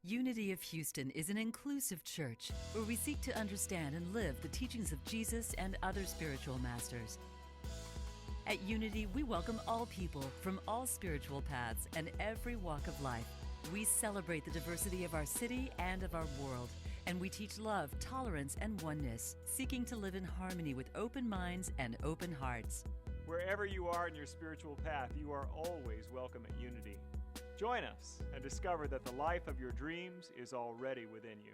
Unity of Houston is an inclusive church where we seek to understand and live the teachings of Jesus and other spiritual masters. At Unity, we welcome all people from all spiritual paths and every walk of life. We celebrate the diversity of our city and of our world, and we teach love, tolerance, and oneness, seeking to live in harmony with open minds and open hearts. Wherever you are in your spiritual path, you are always welcome at Unity. Join us and discover that the life of your dreams is already within you.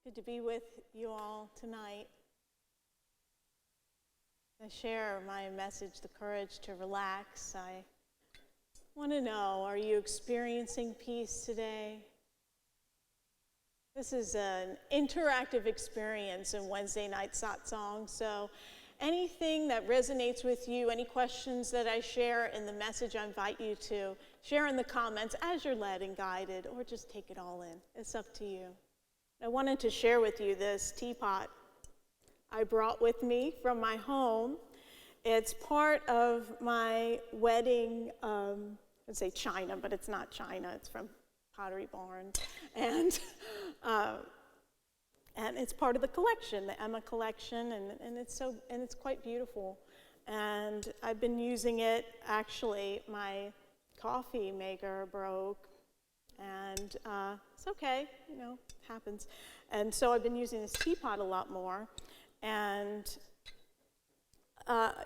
Good to be with you all tonight. I share my message, The Courage to Relax. I want to know, are you experiencing peace today? This is an interactive experience in Wednesday Night Satsang, so anything that resonates with you, any questions that I share in the message, I invite you to share in the comments as you're led and guided, or just take it all in. It's up to you. I wanted to share with you this teapot I brought with me from my home. It's part of my wedding, I'd say china, but it's not china, it's from Pottery Barn. And it's part of the collection, the Emma collection, and it's quite beautiful. And I've been using it. Actually, my coffee maker broke, and it's okay, it happens. And so I've been using this teapot a lot more, and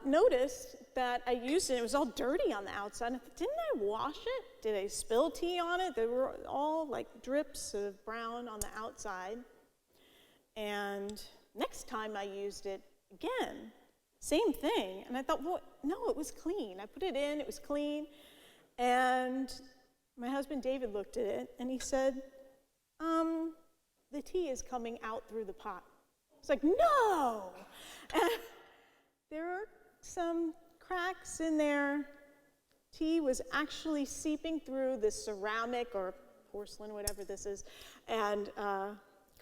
noticed that I used it. It was all dirty on the outside. I thought, didn't I wash it? Did I spill tea on it? There were all like drips of brown on the outside. And next time I used it again, same thing. And I thought, well, no, it was clean. I put it in, it was clean. And my husband David looked at it and he said, the tea is coming out through the pot. It's like, no! And there are some cracks in there. Tea was actually seeping through the ceramic or porcelain, whatever this is, and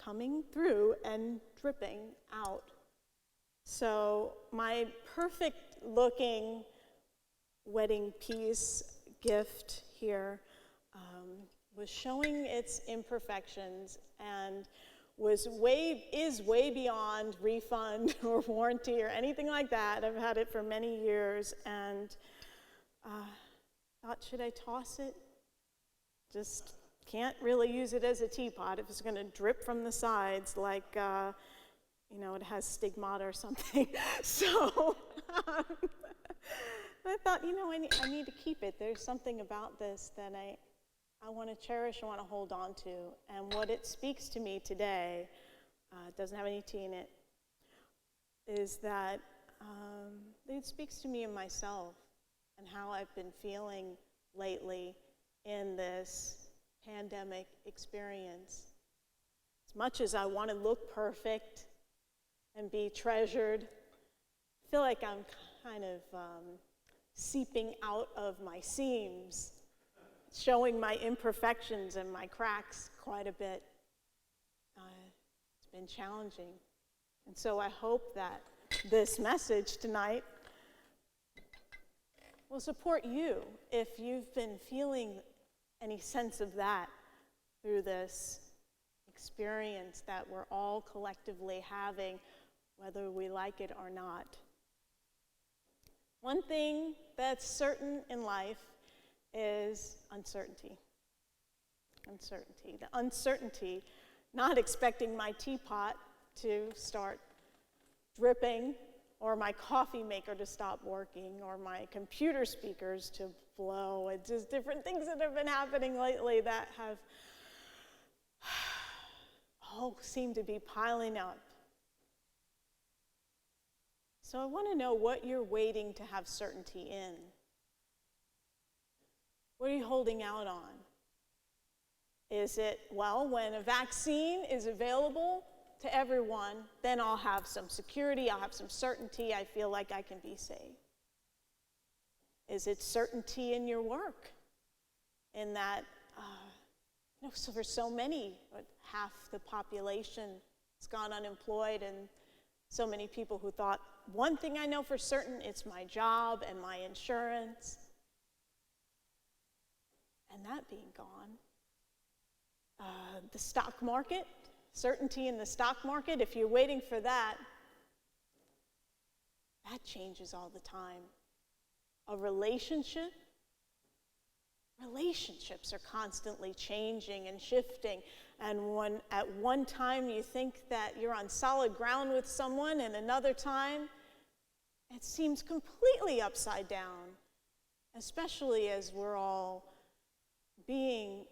coming through and dripping out. So my perfect looking wedding piece gift here was showing its imperfections and is way beyond refund or warranty or anything like that. I've had it for many years and thought, should I toss it? Just can't really use it as a teapot if it's going to drip from the sides like, it has stigmata or something. So I thought, I need to keep it. There's something about this that I want to cherish, I want to hold on to. And what it speaks to me today, it doesn't have any tea in it, is that it speaks to me and myself and how I've been feeling lately in this pandemic experience. As much as I want to look perfect and be treasured, I feel like I'm kind of seeping out of my seams, showing my imperfections and my cracks quite a bit. It's been challenging. And so I hope that this message tonight will support you if you've been feeling any sense of that through this experience that we're all collectively having, whether we like it or not. One thing that's certain in life is uncertainty. Uncertainty. The uncertainty, not expecting my teapot to start dripping, or my coffee maker to stop working, or my computer speakers to blow. It's just different things that have been happening lately that have all seem to be piling up. So I want to know what you're waiting to have certainty in. What are you holding out on? Is it, when a vaccine is available to everyone, then I'll have some security, I'll have some certainty, I feel like I can be safe? Is it certainty in your work? In that, so for so many, half the population has gone unemployed, and so many people who thought, one thing I know for certain, it's my job and my insurance. And that being gone, the stock market, certainty in the stock market. If you're waiting for that, that changes all the time. A relationship, relationships are constantly changing and shifting. And when at one time you think that you're on solid ground with someone, and another time it seems completely upside down, especially as we're all being,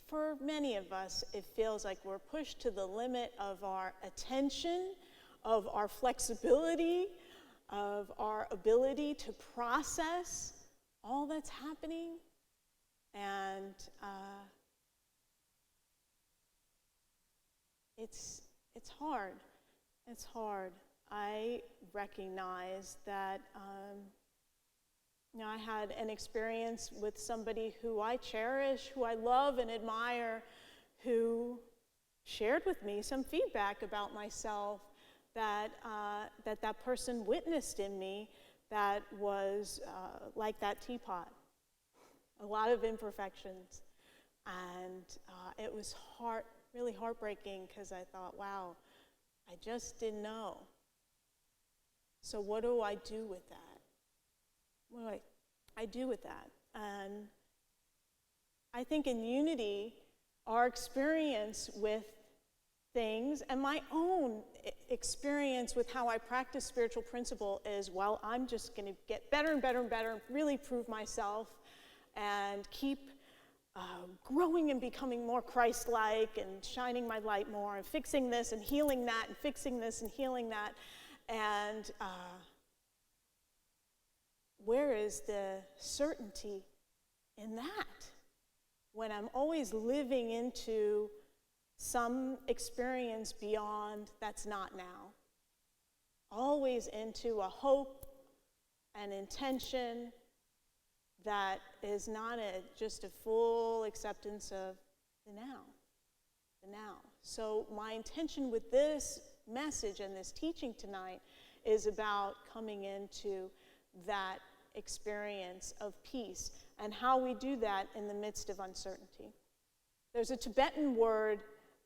for many of us, it feels like we're pushed to the limit of our attention, of our flexibility, of our ability to process all that's happening. And it's hard. It's hard. I recognize that I had an experience with somebody who I cherish, who I love and admire, who shared with me some feedback about myself that that person witnessed in me that was like that teapot. A lot of imperfections. And it was really heartbreaking, because I thought, wow, I just didn't know. So what do I do with that? What do I do with that? And I think in unity, our experience with things and my own experience with how I practice spiritual principle is, well, I'm just going to get better and better and better, really prove myself and keep growing and becoming more Christ-like and shining my light more and fixing this and healing that and fixing this and healing that. And where is the certainty in that? When I'm always living into some experience beyond that's not now. Always into a hope, an intention that is not just a full acceptance of the now. The now. So my intention with this message and this teaching tonight is about coming into that experience of peace and how we do that in the midst of uncertainty. There's a Tibetan word,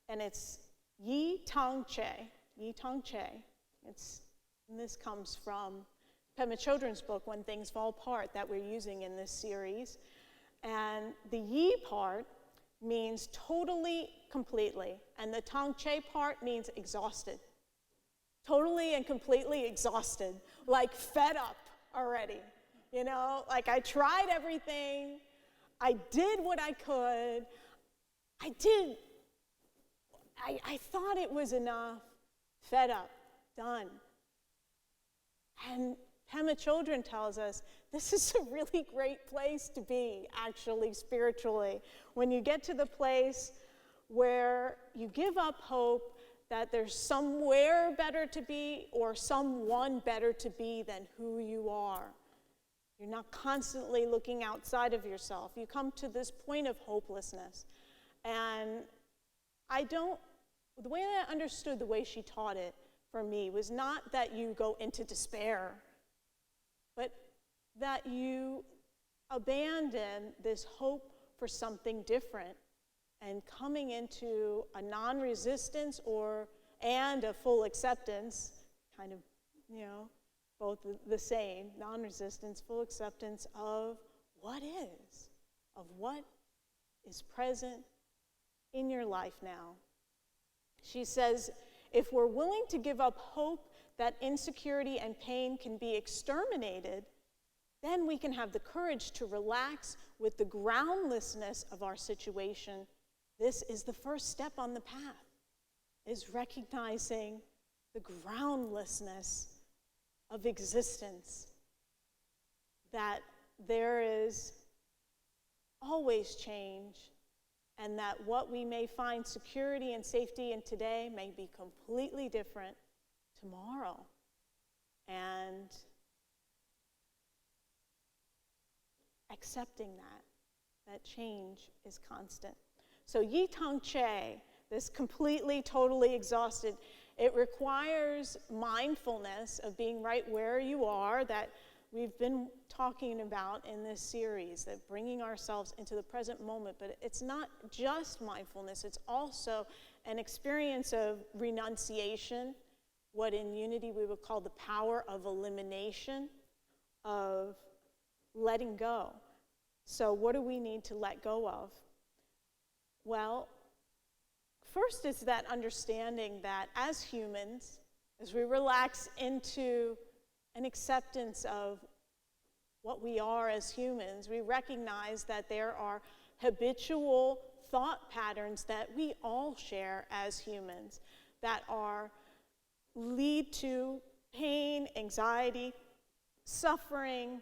and it's yi tang che. Yi tang che. And this comes from Pema Chodron's book, When Things Fall Apart, that we're using in this series. And the yi part means totally, completely. And the tang che part means exhausted. Totally and completely exhausted. Like fed up already. You know, like I tried everything. I did what I could. I thought it was enough. Fed up. Done. And Pema Chodron tells us this is a really great place to be, actually, spiritually. When you get to the place where you give up hope that there's somewhere better to be or someone better to be than who you are. You're not constantly looking outside of yourself. You come to this point of hopelessness. And the way that I understood the way she taught it for me was not that you go into despair, but that you abandon this hope for something different and coming into a non-resistance and a full acceptance, kind of, both the same, non-resistance, full acceptance of what is present in your life now. She says, if we're willing to give up hope that insecurity and pain can be exterminated, then we can have the courage to relax with the groundlessness of our situation. This is the first step on the path, is recognizing the groundlessness of existence, that there is always change, and that what we may find security and safety in today may be completely different tomorrow. And accepting that change is constant. So yi tang che, this completely, totally exhausted, it requires mindfulness of being right where you are, that we've been talking about in this series, that bringing ourselves into the present moment, but it's not just mindfulness, it's also an experience of renunciation, what in Unity we would call the power of elimination, of letting go. So what do we need to let go of? Well, first is that understanding that as humans, as we relax into an acceptance of what we are as humans, we recognize that there are habitual thought patterns that we all share as humans that lead to pain, anxiety, suffering,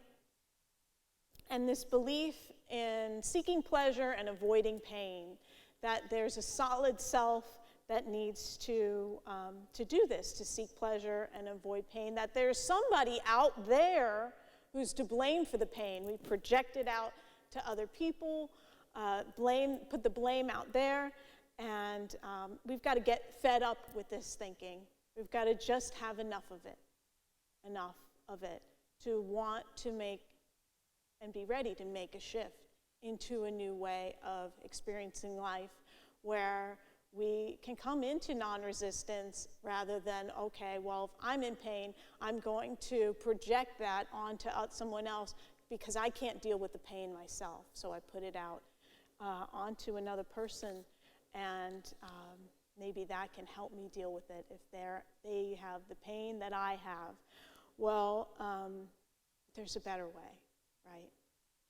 and this belief in seeking pleasure and avoiding pain, that there's a solid self that needs to do this, to seek pleasure and avoid pain, that there's somebody out there who's to blame for the pain. We project it out to other people, put the blame out there, and we've got to get fed up with this thinking. We've got to just have enough of it, to want to make and be ready to make a shift into a new way of experiencing life where we can come into non-resistance rather than, okay, well, if I'm in pain, I'm going to project that onto someone else because I can't deal with the pain myself. So I put it out onto another person, and maybe that can help me deal with it if they have the pain that I have. Well, there's a better way, right?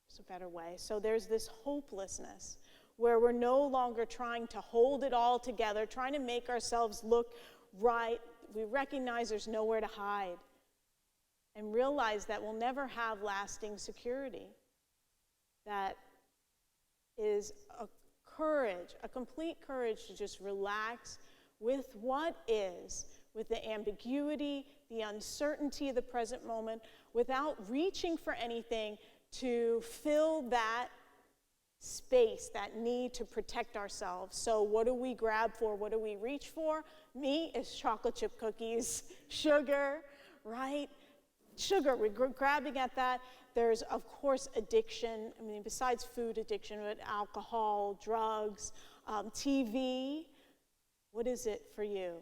There's a better way. So there's this hopelessness where we're no longer trying to hold it all together, trying to make ourselves look right. We recognize there's nowhere to hide and realize that we'll never have lasting security. That is a courage, a complete courage to just relax with what is, with the ambiguity, the uncertainty of the present moment, without reaching for anything to fill that space, that need to protect ourselves. So what do we grab for? What do we reach for? Me is chocolate chip cookies, sugar, right? Sugar, we're grabbing at that. There's, of course, addiction. I mean, besides food addiction, but alcohol, drugs, TV. What is it for you?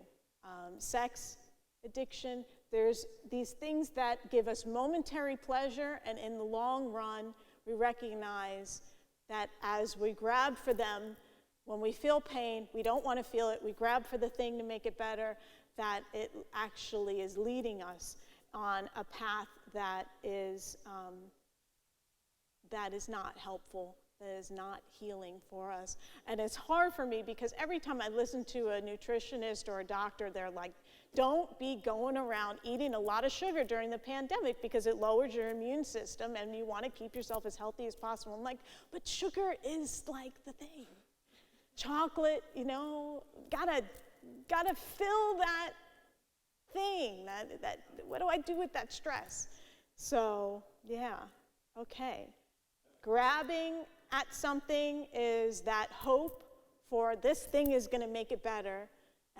Sex addiction. There's these things that give us momentary pleasure, and in the long run, we recognize that as we grab for them, when we feel pain, we don't want to feel it, we grab for the thing to make it better, that it actually is leading us on a path that is not helpful, that is not healing for us. And it's hard for me because every time I listen to a nutritionist or a doctor, they're like, don't be going around eating a lot of sugar during the pandemic because it lowers your immune system and you want to keep yourself as healthy as possible. I'm like, but sugar is like the thing. Chocolate, gotta fill that thing. That what do I do with that stress? So, yeah, okay. Grabbing at something is that hope for this thing is going to make it better.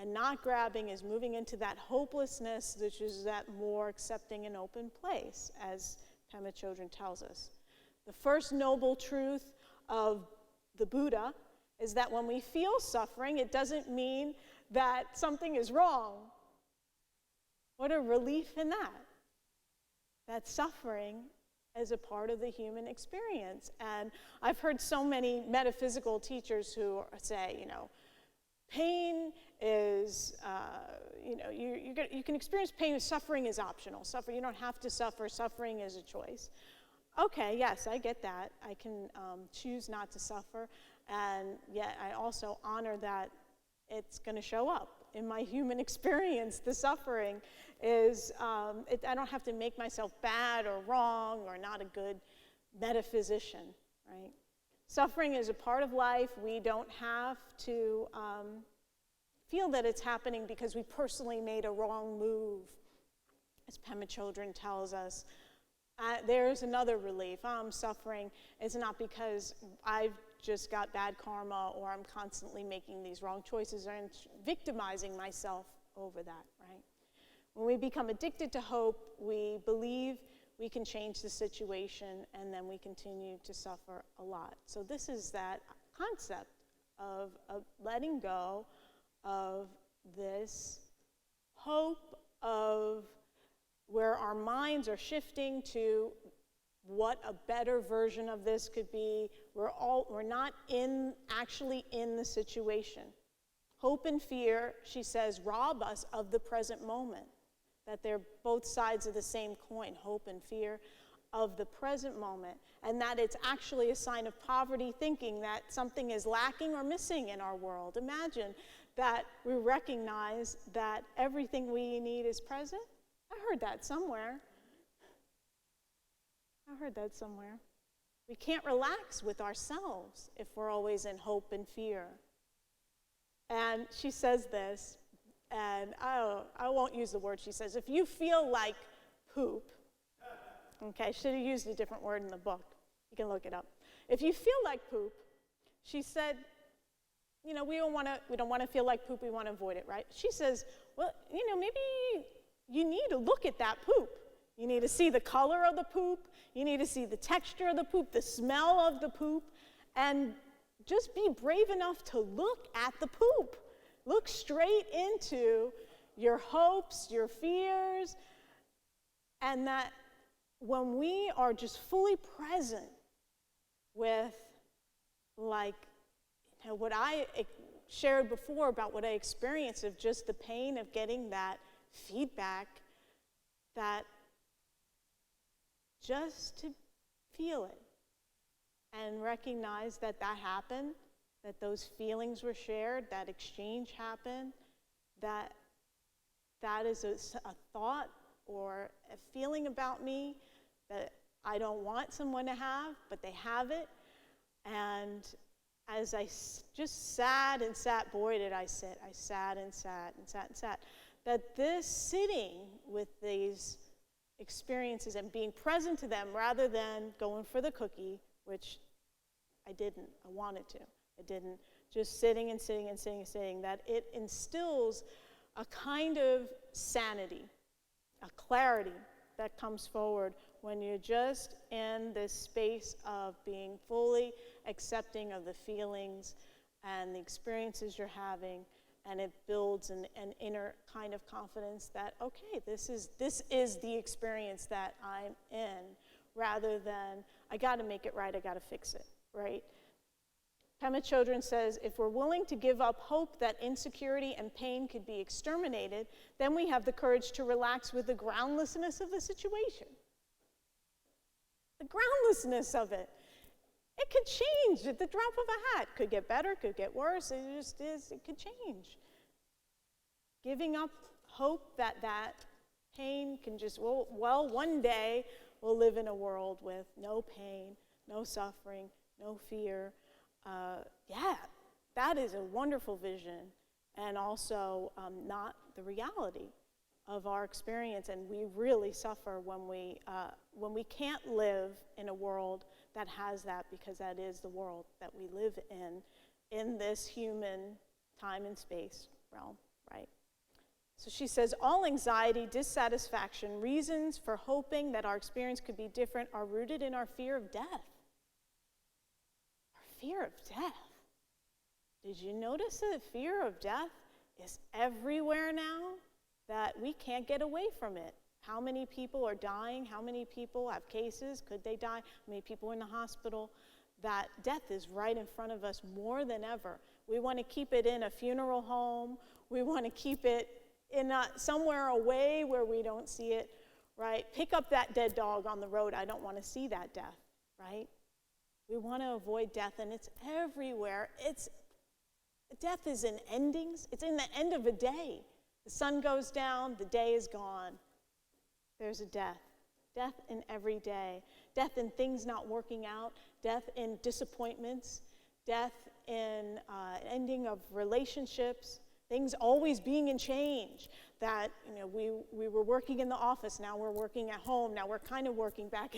And not grabbing is moving into that hopelessness, which is that more accepting and open place, as Pema Chodron tells us. The first noble truth of the Buddha is that when we feel suffering, it doesn't mean that something is wrong. What a relief in that. That suffering is a part of the human experience. And I've heard so many metaphysical teachers who say, pain is, you can experience pain. Suffering is optional. You don't have to suffer. Suffering is a choice. Okay, yes, I get that. I can choose not to suffer, and yet I also honor that it's going to show up in my human experience. The suffering is, I don't have to make myself bad or wrong or not a good metaphysician, right? Suffering is a part of life. We don't have to feel that it's happening because we personally made a wrong move. As Pema Chodron tells us, there's another relief. I'm suffering. It's not because I've just got bad karma or I'm constantly making these wrong choices and victimizing myself over that, right? When we become addicted to hope, we believe we can change the situation, and then we continue to suffer a lot. So this is that concept of letting go of this hope of where our minds are shifting to what a better version of this could be. We're not actually in the situation. Hope and fear, she says, rob us of the present moment. That they're both sides of the same coin, hope and fear of the present moment. And that it's actually a sign of poverty, thinking that something is lacking or missing in our world. Imagine that we recognize that everything we need is present. I heard that somewhere. We can't relax with ourselves if we're always in hope and fear. And she says this, and I won't use the word she says. If you feel like poop, okay, I should have used a different word in the book. You can look it up. If you feel like poop, she said, we don't want to feel like poop. We want to avoid it, right? She says, well, maybe you need to look at that poop. You need to see the color of the poop. You need to see the texture of the poop, the smell of the poop, and just be brave enough to look at the poop. Look straight into your hopes, your fears, and that when we are just fully present with, what I shared before about what I experienced of just the pain of getting that feedback, that just to feel it and recognize that happened, that those feelings were shared, that exchange happened, that is a thought or a feeling about me that I don't want someone to have, but they have it. And as I just sat and sat, boy, did I sit. I sat and sat and sat and sat. That this sitting with these experiences and being present to them rather than going for the cookie, which I didn't. I wanted to. I didn't. Just sitting and sitting and sitting and sitting, that it instills a kind of sanity, a clarity that comes forward when you're just in this space of being fully accepting of the feelings and the experiences you're having, and it builds an inner kind of confidence that, okay, this is the experience that I'm in, rather than, I gotta make it right, I gotta fix it, right? Pema Chodron says, if we're willing to give up hope that insecurity and pain could be exterminated, then we have the courage to relax with the groundlessness of the situation. The groundlessness of it. It could change at the drop of a hat. Could get better, could get worse. It just is, it could change. Giving up hope that pain can just, well, one day we'll live in a world with no pain, no suffering, no fear. That is a wonderful vision, and also not the reality of our experience. And we really suffer when we can't live in a world that has that, because that is the world that we live in this human time and space realm, right? So she says, all anxiety, dissatisfaction, reasons for hoping that our experience could be different are rooted in our fear of death. Our fear of death. Did you notice that the fear of death is everywhere now? That we can't get away from it. How many people are dying? How many people have cases? Could they die? How many people are in the hospital? That death is right in front of us more than ever. We want to keep it in a funeral home. We want to keep it in somewhere away where we don't see it, right? Pick up that dead dog on the road. I don't want to see that death, right? We want to avoid death, and it's everywhere. Death is in endings. It's in the end of a day. The sun goes down, the day is gone. There's a death. Death in every day. Death in things not working out. Death in disappointments. Death in ending of relationships. Things always being in change. That, we were working in the office, now we're working at home, now we're kind of working back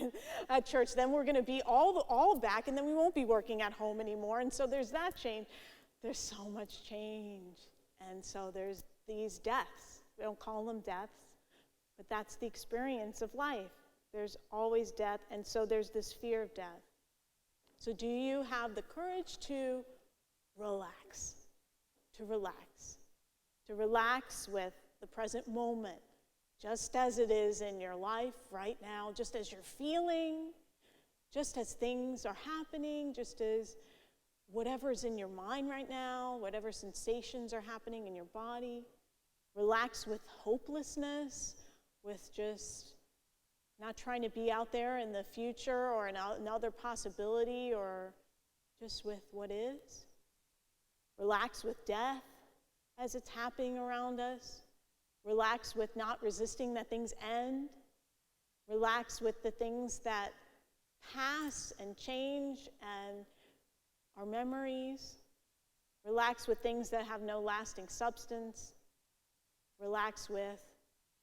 at church, then we're going to be all back, and then we won't be working at home anymore. And so there's that change. There's so much change. And so there's these deaths. We don't call them deaths, but that's the experience of life. There's always death, and so there's this fear of death. So do you have the courage to relax? To relax. To relax with the present moment, just as it is in your life right now, just as you're feeling, just as things are happening, just as whatever's in your mind right now, whatever sensations are happening in your body. Relax with hopelessness, with just not trying to be out there in the future or another possibility, or just with what is. Relax with death as it's happening around us. Relax with not resisting that things end. Relax with the things that pass and change and our memories. Relax with things that have no lasting substance. Relax with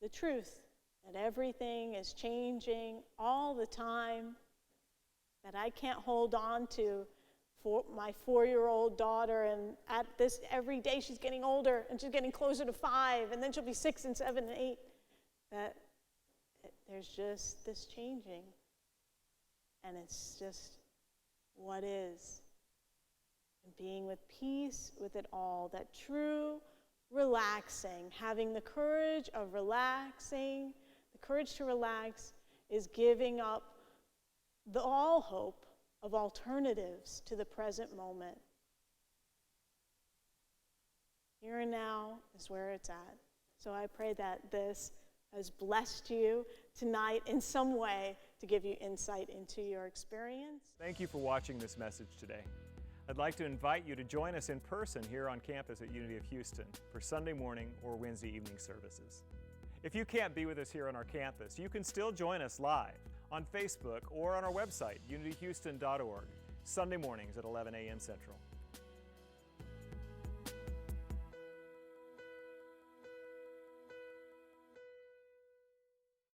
the truth that everything is changing all the time, that I can't hold on to for my 4-year-old daughter, and at this every day she's getting older and she's getting closer to 5, and then she'll be 6 and 7 and 8, that there's just this changing, and it's just what is. And being with peace with it all, that true relaxing, having the courage of relaxing, the courage to relax is giving up all hope of alternatives to the present moment. Here and now is where it's at. So I pray that this has blessed you tonight in some way to give you insight into your experience. Thank you for watching this message today. I'd like to invite you to join us in person here on campus at Unity of Houston for Sunday morning or Wednesday evening services. If you can't be with us here on our campus, you can still join us live on Facebook or on our website, unityhouston.org, Sunday mornings at 11 a.m. Central.